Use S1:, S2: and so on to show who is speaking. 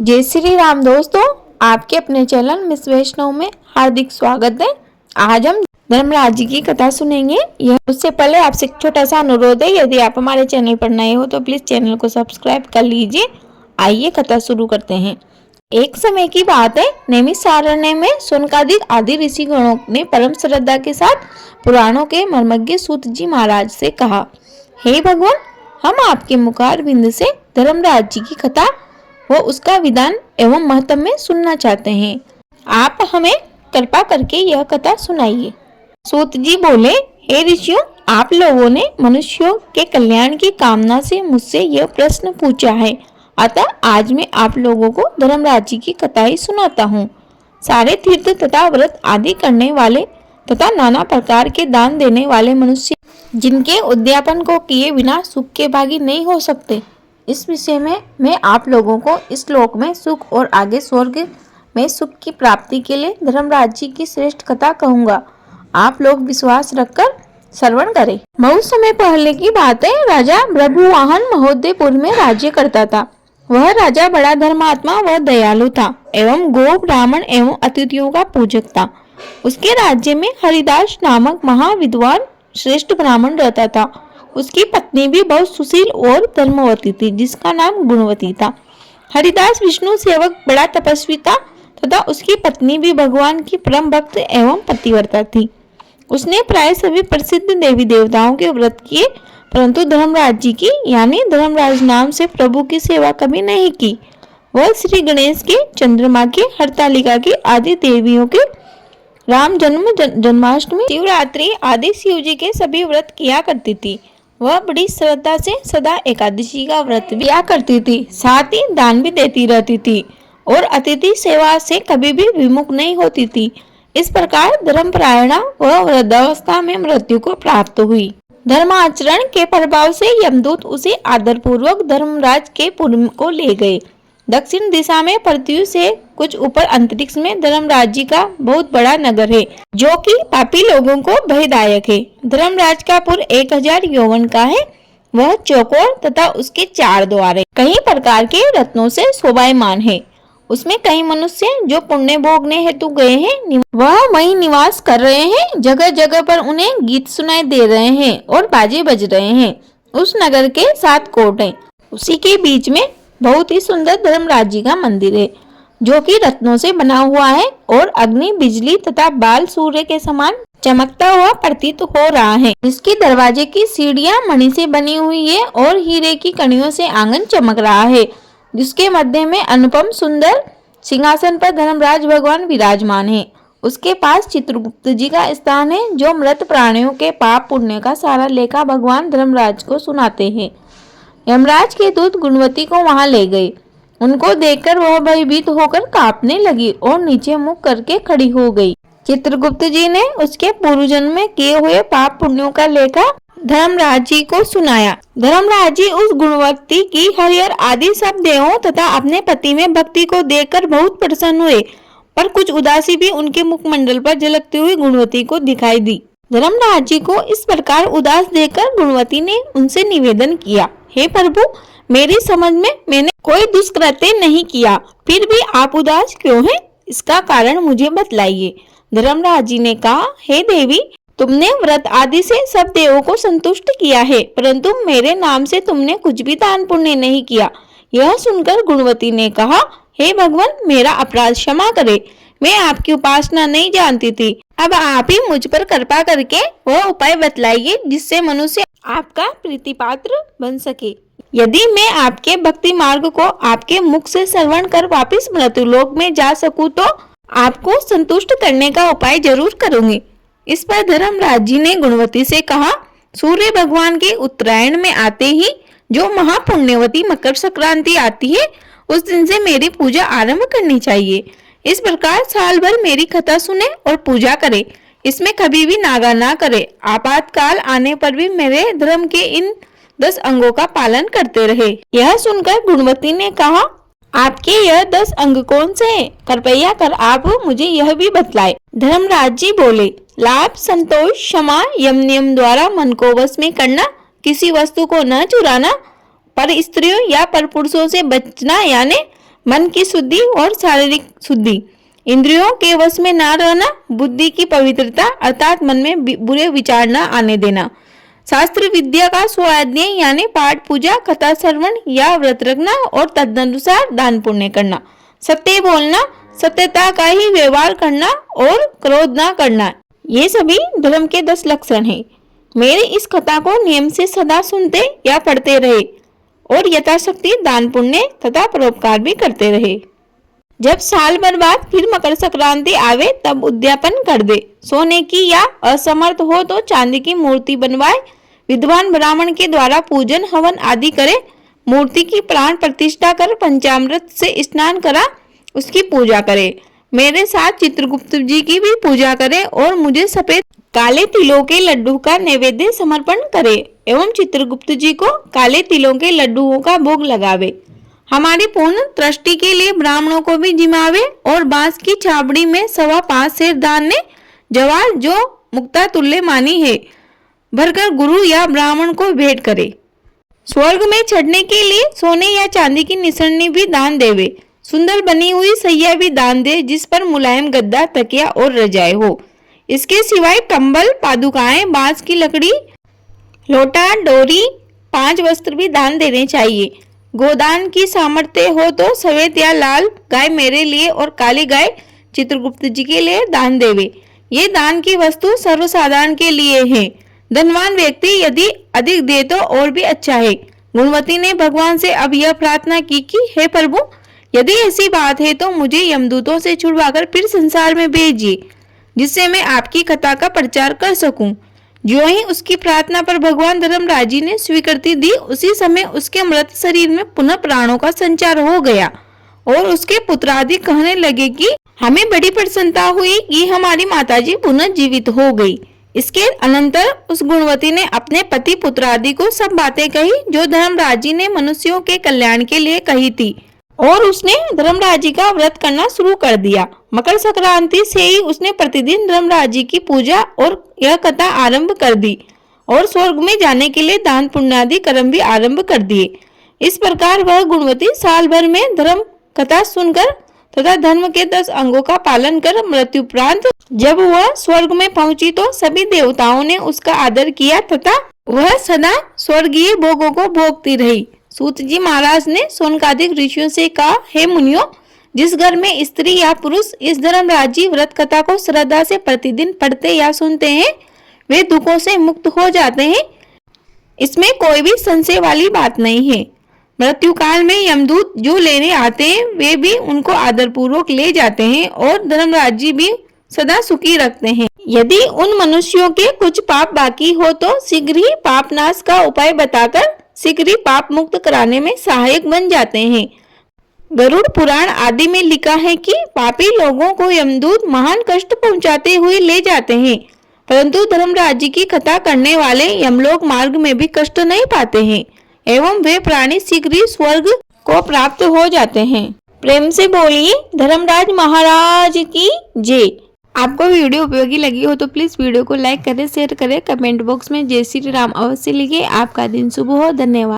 S1: जय श्री राम दोस्तों, आपके अपने चैनल मिस वैष्णव में हार्दिक स्वागत है। आज हम धर्मराज जी की कथा सुनेंगे। यह उससे पहले आपसे एक छोटा सा अनुरोध है, यदि आप हमारे चैनल पर नए हो तो प्लीज चैनल को सब्सक्राइब कर लीजिए। आइए कथा शुरू करते हैं। एक समय की बात है, नैमिषारण्य में शौनकादिक आदि ऋषिगणों ने परम श्रद्धा के साथ पुराणों के मर्मज्ञ सूत जी महाराज से कहा, हे भगवान, हम आपके मुखारविंद से धर्मराज जी की कथा वो उसका विधान एवं महत्व में सुनना चाहते हैं। आप हमें कृपा करके यह कथा सुनाइए। सूत जी बोले, हे ऋषियों, आप लोगों ने मनुष्यों के कल्याण की कामना से मुझसे यह प्रश्न पूछा है, अतः आज मैं आप लोगों को धर्मराज जी की कथा ही सुनाता हूँ। सारे तीर्थ तथा व्रत आदि करने वाले तथा नाना प्रकार के दान देने वाले मनुष्य जिनके उद्यापन को किए बिना सुख के भागी नहीं हो सकते, इस विषय में मैं आप लोगों को इस लोक में सुख और आगे स्वर्ग में सुख की प्राप्ति के लिए धर्मराज जी की श्रेष्ठ कथा कहूँगा। आप लोग विश्वास रखकर श्रवण करें। बहुत समय पहले की बात है, राजा भृगुवाहन महोदयपुर में राज्य करता था। वह राजा बड़ा धर्मात्मा व दयालु था एवं गो ब्राह्मण एवं अतिथियों का पूजक था। उसके राज्य में हरिदास नामक महाविद्वान श्रेष्ठ ब्राह्मण रहता था। उसकी पत्नी भी बहुत सुशील और धर्मवती थी, जिसका नाम गुणवती था। हरिदास विष्णु सेवक बड़ा तपस्वी था तथा उसकी पत्नी भी भगवान की परम भक्त एवं पतिव्रता थी। उसने प्राय सभी प्रसिद्ध देवी देवताओं के व्रत किए, परंतु धर्मराज जी की यानी धर्मराज नाम से प्रभु की सेवा कभी नहीं की। वह श्री गणेश के, चंद्रमा के, हरतालिका के आदि देवियों के, राम जन्म, जन्माष्टमी, शिवरात्रि आदि शिव जी के सभी व्रत किया करती थी। वह बड़ी श्रद्धा से सदा एकादशी का व्रत भी किया करती थी, साथ ही दान भी देती रहती थी और अतिथि सेवा से कभी भी विमुख नहीं होती थी। इस प्रकार धर्मपरायणा वह वृद्धावस्था में मृत्यु को प्राप्त हुई। धर्माचरण के प्रभाव से यमदूत उसे आदर पूर्वक धर्मराज के पुर को ले गए। दक्षिण दिशा में पृथ्वी से कुछ ऊपर अंतरिक्ष में धर्मराज जी का बहुत बड़ा नगर है, जो कि पापी लोगों को भयदायक है। धर्मराज का पुर 1000 यौवन का है। वह चौकोर तथा उसके 4 द्वार है, कई प्रकार के रत्नों से शोभायमान है। उसमें कई मनुष्य जो पुण्य भोगने हेतु गए हैं, वह वहीं निवास कर रहे हैं। जगह जगह पर उन्हें गीत सुनाई दे रहे हैं और बाजे बज रहे हैं। उस नगर के 7 कोट हैं। उसी के बीच में बहुत ही सुंदर धर्मराज जी का मंदिर है, जो कि रत्नों से बना हुआ है और अग्नि, बिजली तथा बाल सूर्य के समान चमकता हुआ प्रतीत हो रहा है। इसके दरवाजे की सीढ़ियां मणि से बनी हुई है और हीरे की कणियों से आंगन चमक रहा है, जिसके मध्य में अनुपम सुंदर सिंहासन पर धर्मराज भगवान विराजमान है। उसके पास चित्रगुप्त जी का स्थान है, जो मृत प्राणियों के पाप पुण्य का सारा लेखा भगवान धर्मराज को सुनाते हैं। यमराज के दूत गुणवती को वहां ले गए। उनको देखकर वह भयभीत होकर कांपने लगी और नीचे मुख करके खड़ी हो गई। चित्रगुप्त जी ने उसके पूर्व जन्म में किए हुए पाप पुण्यों का लेखा धर्मराज जी को सुनाया। धर्मराज जी उस गुणवती की हरिहर आदि सब देवों तथा अपने पति में भक्ति को देखकर बहुत प्रसन्न हुए, पर कुछ उदासी भी उनके मुखमंडल पर झलकती हुई गुणवती को दिखाई दी। धर्मराज जी को इस प्रकार उदास देखकर गुणवती ने उनसे निवेदन किया, हे प्रभु, मेरी समझ में मैंने कोई दुष्कृत्य नहीं किया, फिर भी आप उदास क्यों हैं? इसका कारण मुझे बतलाइए। धर्मराज जी ने कहा, हे देवी, तुमने व्रत आदि से सब देवों को संतुष्ट किया है, परंतु मेरे नाम से तुमने कुछ भी दान पुण्य नहीं किया। यह सुनकर गुणवती ने कहा, हे भगवान, मेरा अपराध क्षमा करे। मैं आपकी उपासना नहीं जानती थी। अब आप ही मुझ पर कृपा करके वह उपाय बतलाइए जिससे मनुष्य आपका प्रीतिपात्र बन सके। यदि मैं आपके भक्ति मार्ग को आपके मुख से श्रवण कर वापिस मृत्युलोक में जा सकूं, तो आपको संतुष्ट करने का उपाय जरूर करूंगी। इस पर धर्मराज जी ने गुणवती से कहा, सूर्य भगवान के उत्तरायण में आते ही जो महापुण्यवती मकर संक्रांति आती है, उस दिन से मेरी पूजा आरंभ करनी चाहिए। इस प्रकार साल भर मेरी कथा सुने और पूजा करे, इसमें कभी भी नागा ना करे। आपातकाल आने पर भी मेरे धर्म के इन 10 अंगों का पालन करते रहे। यह सुनकर गुणवती ने कहा, आपके यह 10 अंग कौन से हैं? कृपया कर आप मुझे यह भी बतलाए। धर्मराज जी बोले, लाभ, संतोष, क्षमा, यम नियम द्वारा मन को वश में करना, किसी वस्तु को न चुराना, पर स्त्रियों या पर पुरुषों से बचना यानी मन की शुद्धि और शारीरिक शुद्धि, इंद्रियों के वश में ना रहना, बुद्धि की पवित्रता अर्थात मन में बुरे विचार न आने देना, शास्त्र विद्या का स्वाध्याय यानी पाठ पूजा, कथा श्रवण या व्रत रखना और तदनुसार दान पुण्य करना, सत्य बोलना, सत्यता का ही व्यवहार करना और क्रोध न करना, ये सभी धर्म के 10 लक्षण हैं। मेरी इस कथा को नियम से सदा सुनते या पढ़ते रहे और यथाशक्ति दान पुण्य तथा परोपकार भी करते रहे। जब साल भर बाद फिर मकर संक्रांति आवे तब उद्यापन कर दे। सोने की या असमर्थ हो तो चांदी की मूर्ति बनवाए, विद्वान ब्राह्मण के द्वारा पूजन हवन आदि करे, मूर्ति की प्राण प्रतिष्ठा कर पंचामृत से स्नान करा उसकी पूजा करे। मेरे साथ चित्रगुप्त जी की भी पूजा करे और मुझे सफेद काले तिलों के लड्डू का नैवेद्य समर्पण करे एवं चित्रगुप्त जी को काले तिलों के लड्डुओं का भोग लगावे। हमारी पूर्ण दृष्टि के लिए ब्राह्मणों को भी जिमावे और बांस की छाबड़ी में 5.25 सेर धान्य जवार जो मुक्ता तुल्य मानी है भरकर गुरु या ब्राह्मण को भेंट करे। स्वर्ग में चढ़ने के लिए सोने या चांदी की निसरनी भी दान देवे। सुंदर बनी हुई सैया भी दान दे जिस पर मुलायम गद्दा, तकिया और रजाई हो। इसके सिवाय कंबल, पादुकाएं, बांस की लकड़ी, लोटा, डोरी, 5 वस्त्र भी दान देने चाहिए। गोदान की सामर्थ्य हो तो सफेद या लाल गाय मेरे लिए और काली गाय चित्रगुप्त जी के लिए दान देवे। ये दान की वस्तु सर्वसाधारण के लिए है। धनवान व्यक्ति यदि अधिक दे तो और भी अच्छा है। गुणवती ने भगवान से अब यह प्रार्थना की कि हे प्रभु, यदि ऐसी बात है तो मुझे यमदूतों से छुड़वाकर फिर संसार में भेजिए जिससे मैं आपकी कथा का प्रचार कर सकूं। जो ही उसकी प्रार्थना पर भगवान धर्मराज ने स्वीकृति दी, उसी समय उसके मृत शरीर में पुनः प्राणों का संचार हो गया और उसके पुत्रादि कहने लगे कि हमें बड़ी प्रसन्नता हुई कि हमारी माताजी पुनः जीवित हो गई। इसके अनंतर उस गुणवती ने अपने पति पुत्रादि को सब बातें कही जो धर्मराज जी ने मनुष्यों के कल्याण के लिए कही थी और उसने धर्मराज जी का व्रत करना शुरू कर दिया। मकर संक्रांति से ही उसने प्रतिदिन धर्मराज जी की पूजा और यह कथा आरंभ कर दी और स्वर्ग में जाने के लिए दान पुण्यादि कर्म भी आरंभ कर दिए। इस प्रकार वह गुणवती साल भर में धर्म कथा सुनकर तथा धर्म के 10 अंगों का पालन कर मृत्युपरांत जब वह स्वर्ग में पहुंची तो सभी देवताओं ने उसका आदर किया तथा वह सदा स्वर्गीय भोगों को भोगती रही। सूत जी महाराज ने शौनकादिक ऋषियों से कहा, हे मुनियों, जिस घर में स्त्री या पुरुष इस धर्मराज जी व्रत कथा को श्रद्धा से प्रतिदिन पढ़ते या सुनते हैं वे दुखों से मुक्त हो जाते हैं। इसमें कोई भी संशय वाली बात नहीं है। मृत्यु काल में यमदूत जो लेने आते हैं वे भी उनको आदर पूर्वक ले जाते हैं और धर्मराज जी भी सदा सुखी रखते हैं। यदि उन मनुष्यों के कुछ पाप बाकी हो तो शीघ्र ही पाप नाश का उपाय बताकर शीघ्र ही पाप मुक्त कराने में सहायक बन जाते हैं। गरुड़ पुराण आदि में लिखा है कि पापी लोगों को यमदूत महान कष्ट पहुंचाते हुए ले जाते हैं, परंतु धर्मराज जी की कथा करने वाले यमलोक मार्ग में भी कष्ट नहीं पाते हैं एवं वे प्राणी शीघ्र ही स्वर्ग को प्राप्त हो जाते हैं। प्रेम से बोलिए धर्मराज महाराज की जय। आपको वीडियो उपयोगी लगी हो तो प्लीज वीडियो को लाइक करें, शेयर करें, कमेंट बॉक्स में जय श्री राम अवश्य लिखिए। आपका दिन शुभ हो। धन्यवाद।